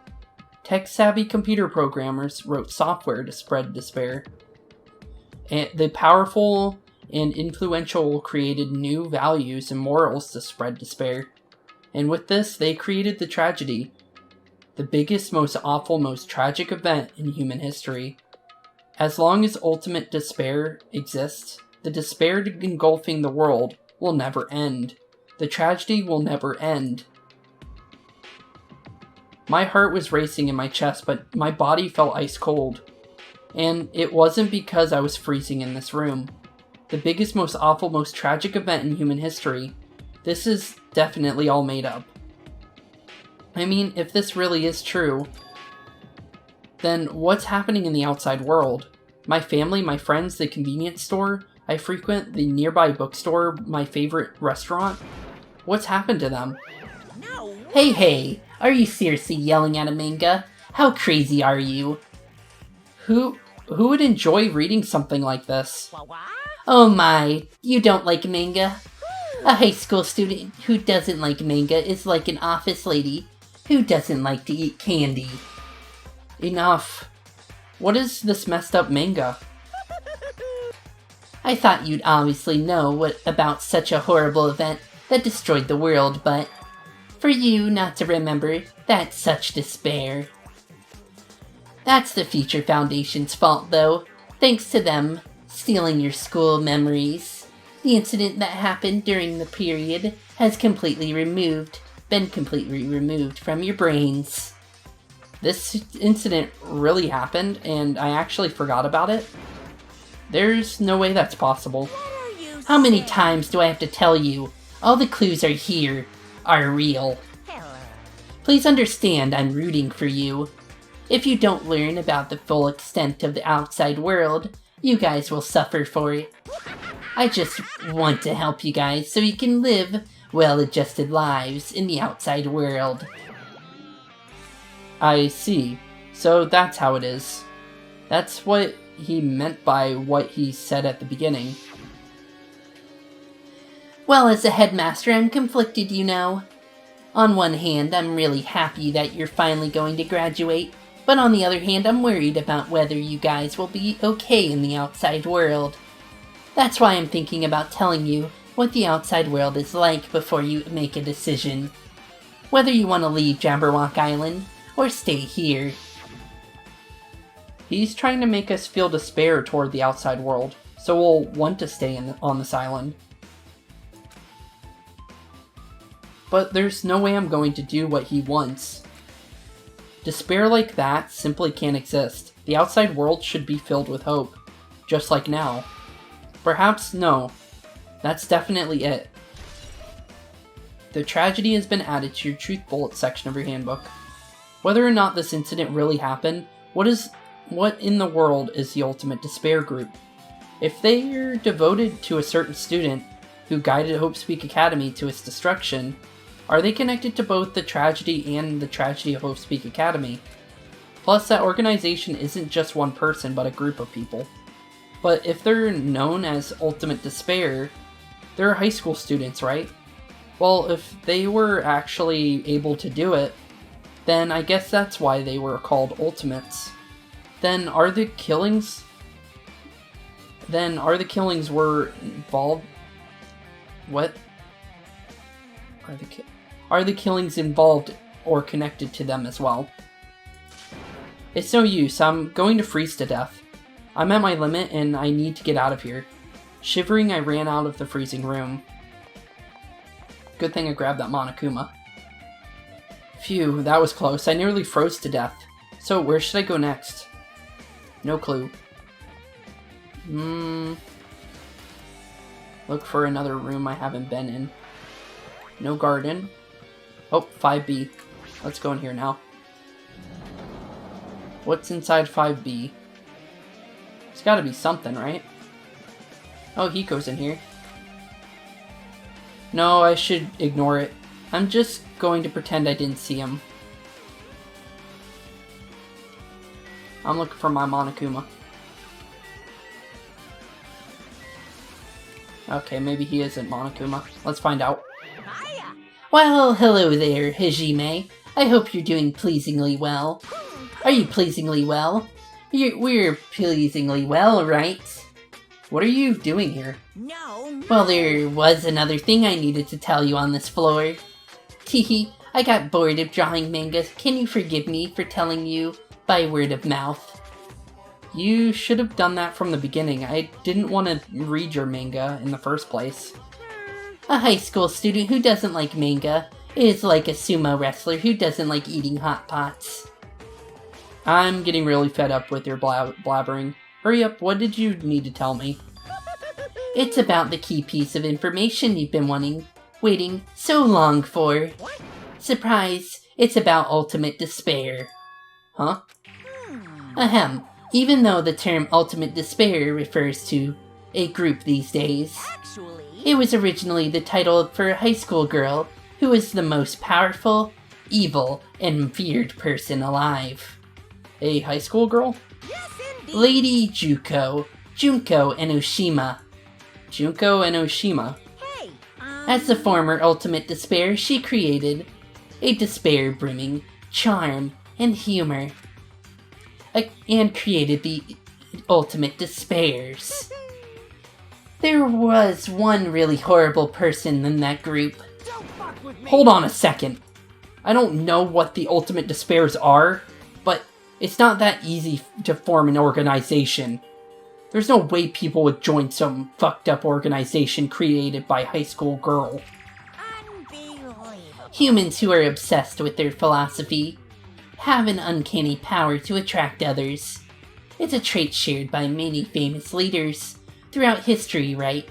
Tech-savvy computer programmers wrote software to spread despair. And the powerful and influential created new values and morals to spread despair. And with this, they created the tragedy. The biggest, most awful, most tragic event in human history. As long as ultimate despair exists, the despair engulfing the world will never end. The tragedy will never end. My heart was racing in my chest, but my body felt ice cold. And it wasn't because I was freezing in this room. The biggest, most awful, most tragic event in human history. This is definitely all made up. I mean, if this really is true, then what's happening in the outside world? My family, my friends, the convenience store I frequent, the nearby bookstore, my favorite restaurant? What's happened to them? No. Hey, are you seriously yelling at a manga? How crazy are you? Who would enjoy reading something like this? What? Oh my, you don't like manga? A high school student who doesn't like manga is like an office lady who doesn't like to eat candy. Enough. What is this messed up manga? I thought you'd obviously know about such a horrible event that destroyed the world, but for you not to remember, that's such despair. That's the Future Foundation's fault, though. Thanks to them stealing your school memories. The incident that happened during the period has been completely removed from your brains. This incident really happened, and I actually forgot about it? There's no way that's possible. How many times do I have to tell you? All the clues are real. Please understand I'm rooting for you. If you don't learn about the full extent of the outside world, You guys will suffer for it. I just want to help you guys so you can live well-adjusted lives in the outside world. I see. So that's how it is. That's what he meant by what he said at the beginning. Well, as a headmaster, I'm conflicted, you know. On one hand, I'm really happy that you're finally going to graduate, but on the other hand, I'm worried about whether you guys will be okay in the outside world. That's why I'm thinking about telling you what the outside world is like before you make a decision. Whether you want to leave Jabberwock Island or stay here. He's trying to make us feel despair toward the outside world, so we'll want to stay on this island. But there's no way I'm going to do what he wants. Despair like that simply can't exist. The outside world should be filled with hope, just like now. Perhaps no. That's definitely it. The tragedy has been added to your truth bullet section of your handbook. Whether or not this incident really happened, what in the world is the ultimate despair group? If they are devoted to a certain student who guided Hope.exe Academy to its destruction, are they connected to both the tragedy and the tragedy of Hope.exe Academy? Plus, that organization isn't just one person, but a group of people. But if they're known as Ultimate Despair, they're high school students, right? Well, if they were actually able to do it, then I guess that's why they were called Ultimates. Then are the killings were involved? What? Are the killings involved or connected to them as well? It's no use, I'm going to freeze to death. I'm at my limit and I need to get out of here. Shivering, I ran out of the freezing room. Good thing I grabbed that Monokuma. Phew, that was close. I nearly froze to death. So where should I go next? No clue. Look for another room I haven't been in. No garden. Oh, 5B. Let's go in here now. What's inside 5B? It's gotta be something, right? Oh, Hiko's in here. No, I should ignore it. I'm just going to pretend I didn't see him. I'm looking for my Monokuma. Okay, maybe he isn't Monokuma. Let's find out. Well, hello there, Hajime. I hope you're doing pleasingly well. Are you pleasingly well? We're pleasingly well, right? What are you doing here? No. Well, there was another thing I needed to tell you on this floor. Teehee, I got bored of drawing manga. Can you forgive me for telling you by word of mouth? You should have done that from the beginning. I didn't want to read your manga in the first place. A high school student who doesn't like manga is like a sumo wrestler who doesn't like eating hot pots. I'm getting really fed up with your blabbering. Hurry up, what did you need to tell me? It's about the key piece of information you've been waiting so long for. Surprise, it's about ultimate despair. Huh? Ahem. Even though the term ultimate despair refers to a group these days, Actually, it was originally the title for a high school girl who was the most powerful, evil, and feared person alive. A high school girl? yes, indeed. Lady Junko Enoshima. Junko Enoshima. Hey, As the former ultimate despair, she created a despair-brimming charm and humor, and created the ultimate despairs. There was one really horrible person in that group. don't fuck with me. Hold on a second. I don't know what the ultimate despairs are, but it's not that easy to form an organization. There's no way people would join some fucked up organization created by a high school girl. Unbelievable. Humans who are obsessed with their philosophy have an uncanny power to attract others. It's a trait shared by many famous leaders throughout history, right?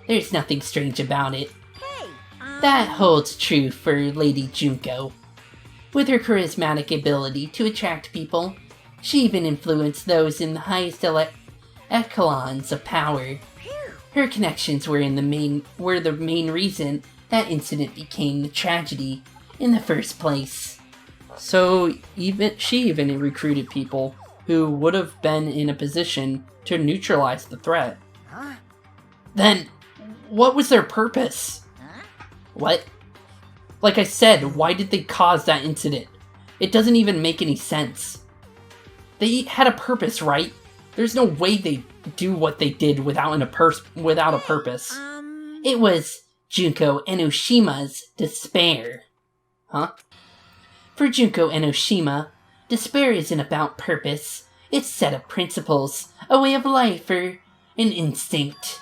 There's nothing strange about it. Hey, That holds true for Lady Junko. With her charismatic ability to attract people, she even influenced those in the echelons of power. Her connections were the main reason that incident became the tragedy in the first place. So she even recruited people who would have been in a position to neutralize the threat. Then, what was their purpose? What? Like I said, why did they cause that incident? It doesn't even make any sense. They had a purpose, right? There's no way they do what they did without a purpose. It was Junko Enoshima's despair. Huh? For Junko Enoshima, despair isn't about purpose. It's a set of principles, a way of life, or an instinct.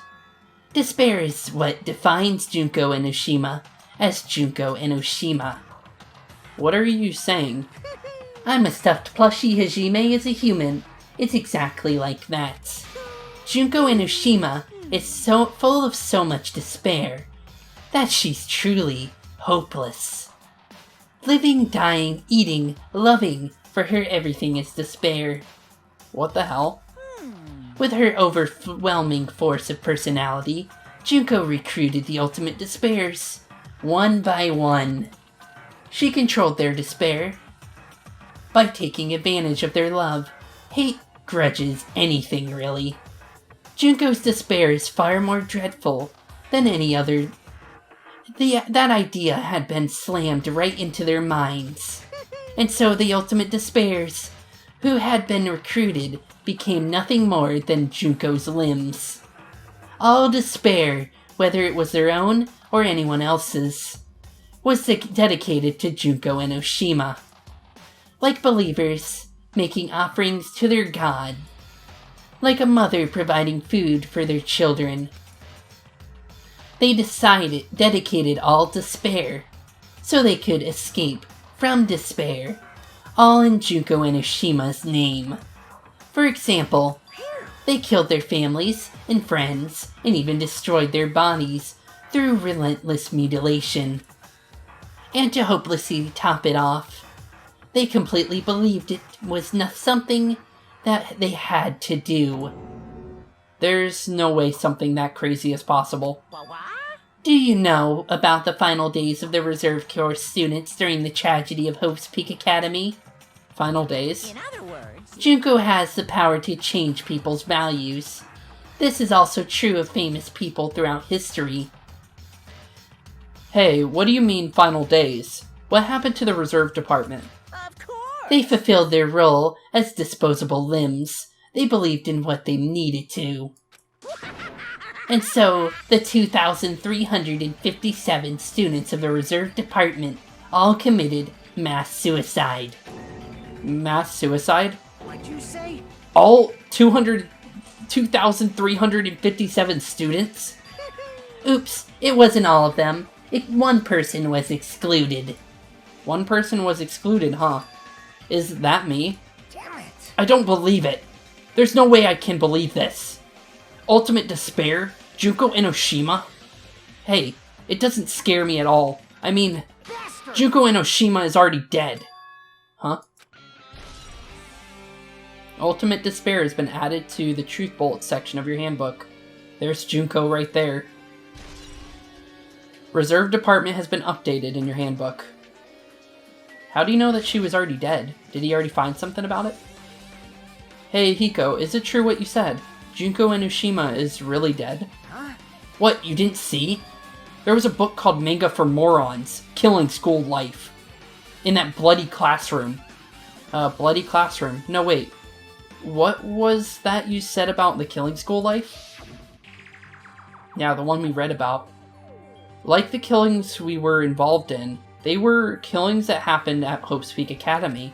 Despair is what defines Junko Enoshima as Junko Enoshima. What are you saying? I'm a stuffed plushie Hajime is a human. It's exactly like that. Junko Enoshima is so full of so much despair that she's truly hopeless. Living, dying, eating, loving, for her everything is despair. What the hell? With her overwhelming force of personality, Junko recruited the ultimate despairs, one by one. She controlled their despair by taking advantage of their love, hate, grudges, anything really. Junko's despair is far more dreadful than any other. That idea had been slammed right into their minds. And so the ultimate despairs, who had been recruited, became nothing more than Junko's limbs. All despair, whether it was their own or anyone else's, was dedicated to Junko Enoshima. Like believers, making offerings to their god. Like a mother providing food for their children. They dedicated all despair, so they could escape from despair, all in Junko Enoshima's name. For example, they killed their families and friends, and even destroyed their bodies through relentless mutilation. And to hopelessly top it off, they completely believed it was something that they had to do. There's no way something that crazy is possible. Do you know about the final days of the Reserve Corps students during the tragedy of Hope's Peak Academy? Final days? In other words, Junko has the power to change people's values. This is also true of famous people throughout history. Hey, what do you mean final days? What happened to the reserve department? of course. They fulfilled their role as disposable limbs. They believed in what they needed to. And so, the 2,357 students of the Reserve Department all committed mass suicide. Mass suicide? What'd you say? All 2,357 students? Oops, it wasn't all of them. One person was excluded. One person was excluded, huh? Is that me? Damn it. I don't believe it. There's no way I can believe this. Ultimate despair? Junko Enoshima? Hey, it doesn't scare me at all. I mean, Bastard. Junko Enoshima is already dead. Huh? Ultimate despair has been added to the Truth Bolt section of your handbook. There's Junko right there. Reserve Department has been updated in your handbook. How do you know that she was already dead? Did he already find something about it? Hey, Hiko, is it true what you said? Junko Enoshima is really dead? Huh? What, you didn't see? There was a book called Manga for Morons, Killing School Life. In that bloody classroom. Bloody classroom. No, wait. What was that you said about the Killing School Life? Yeah, the one we read about. Like the killings we were involved in, they were killings that happened at Hope's Peak Academy.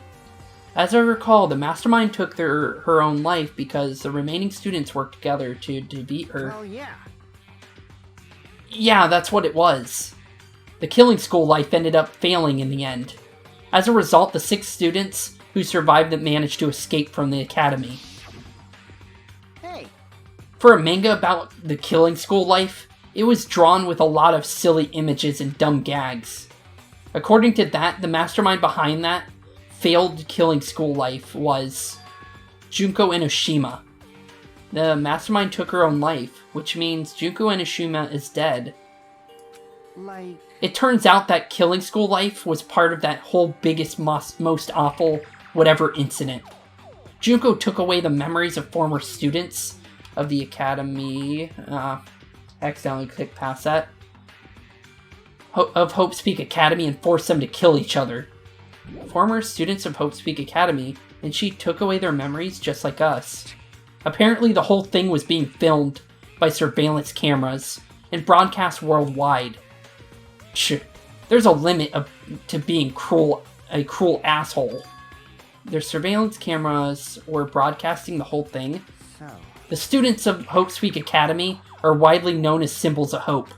As I recall, the mastermind took her own life because the remaining students worked together to beat her. Oh, yeah. Yeah, that's what it was. The Killing School Life ended up failing in the end. As a result, the 6 students who survived it managed to escape from the academy. Hey. For a manga about the Killing School Life, it was drawn with a lot of silly images and dumb gags. According to that, the mastermind behind that failed Killing School Life was Junko Enoshima. The mastermind took her own life, which means Junko Enoshima is dead. Like, It turns out that killing school life was part of that whole biggest, most awful whatever incident. Junko took away the memories of former students of the academy. Accidentally clicked past that. Of Hope.exe Academy and forced them to kill each other. Former students of Hope.exe Academy, and she took away their memories just like us. Apparently the whole thing was being filmed by surveillance cameras and broadcast worldwide. There's a limit to being a cruel asshole. Their surveillance cameras were broadcasting the whole thing. so. The students of Hope.exe Academy are widely known as symbols of hope.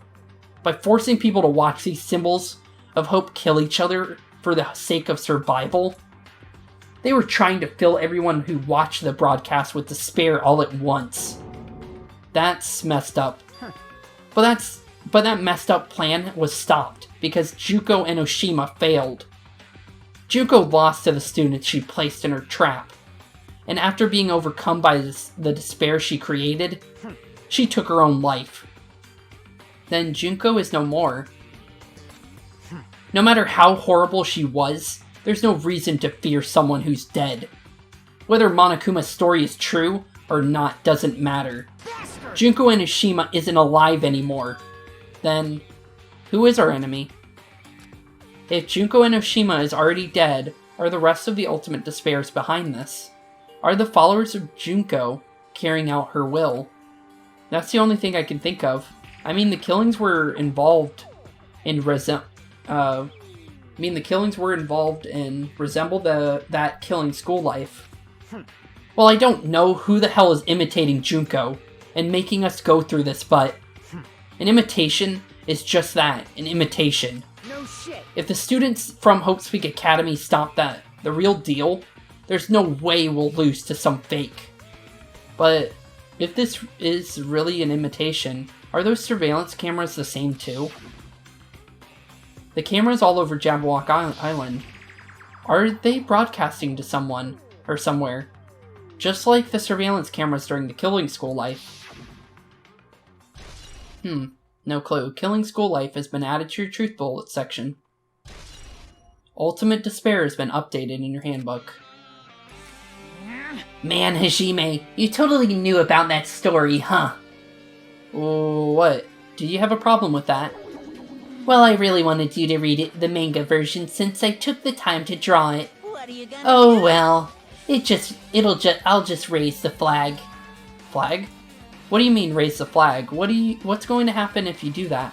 By forcing people to watch these symbols of hope kill each other for the sake of survival, they were trying to fill everyone who watched the broadcast with despair all at once. That's messed up. But that messed up plan was stopped because Junko Enoshima failed. Junko lost to the students she placed in her trap, and after being overcome by the despair she created, she took her own life. Then Junko is no more. No matter how horrible she was, there's no reason to fear someone who's dead. Whether Monokuma's story is true or not doesn't matter. Junko Enoshima isn't alive anymore. Then, who is our enemy? If Junko Enoshima is already dead, are the rest of the Ultimate Despairs behind this? Are the followers of Junko carrying out her will? That's the only thing I can think of. I mean, the killings were involved in resemble that killing school life. Well, I don't know who the hell is imitating Junko and making us go through this, but an imitation is just that, an imitation. No shit. If the students from Hope.exe Academy stop that, the real deal, there's no way we'll lose to some fake. But if this is really an imitation, are those surveillance cameras the same too? The cameras all over Jabberwock Island, are they broadcasting to someone or somewhere? Just like the surveillance cameras during the killing school life. No clue. Killing school life has been added to your truth bullet section. Ultimate Despair has been updated in your handbook. Man, Hajime, you totally knew about that story, huh? What? Do you have a problem with that? Well, I really wanted you to read it, the manga version, since I took the time to draw it. What are you gonna Oh do? well, I'll just raise the flag. Flag? What do you mean raise the flag? What's going to happen if you do that?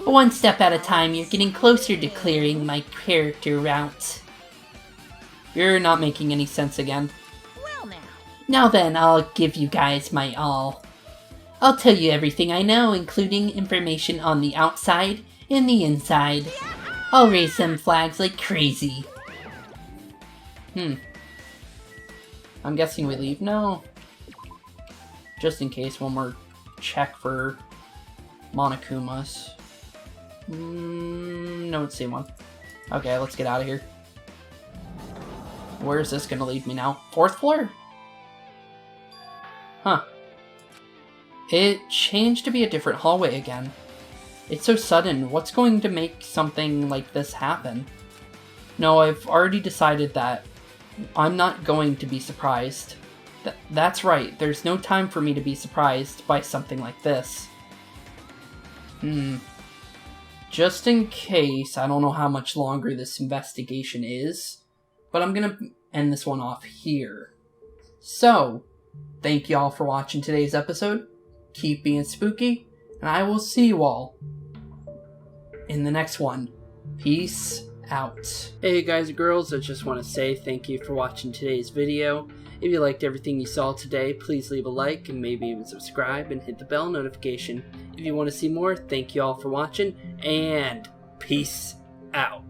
One step at a time, you're getting closer to clearing my character route. You're not making any sense again. Well now. Now then, I'll give you guys my all. I'll tell you everything I know, including information on the outside and the inside. I'll raise them flags like crazy. I'm guessing we leave now. Just in case, one more check for Monokumas. No, it's the same one. Okay, let's get out of here. Where is this gonna lead me now? 4th floor? Huh. It changed to be a different hallway again. It's so sudden. What's going to make something like this happen? No, I've already decided that I'm not going to be surprised. That's right, there's no time for me to be surprised by something like this. Just in case, I don't know how much longer this investigation is, but I'm gonna end this one off here. So, thank you all for watching today's episode. Keep being spooky, and I will see you all in the next one. Peace out. Hey guys and girls, I just want to say thank you for watching today's video. If you liked everything you saw today, please leave a like and maybe even subscribe and hit the bell notification. If you want to see more, thank you all for watching, and peace out.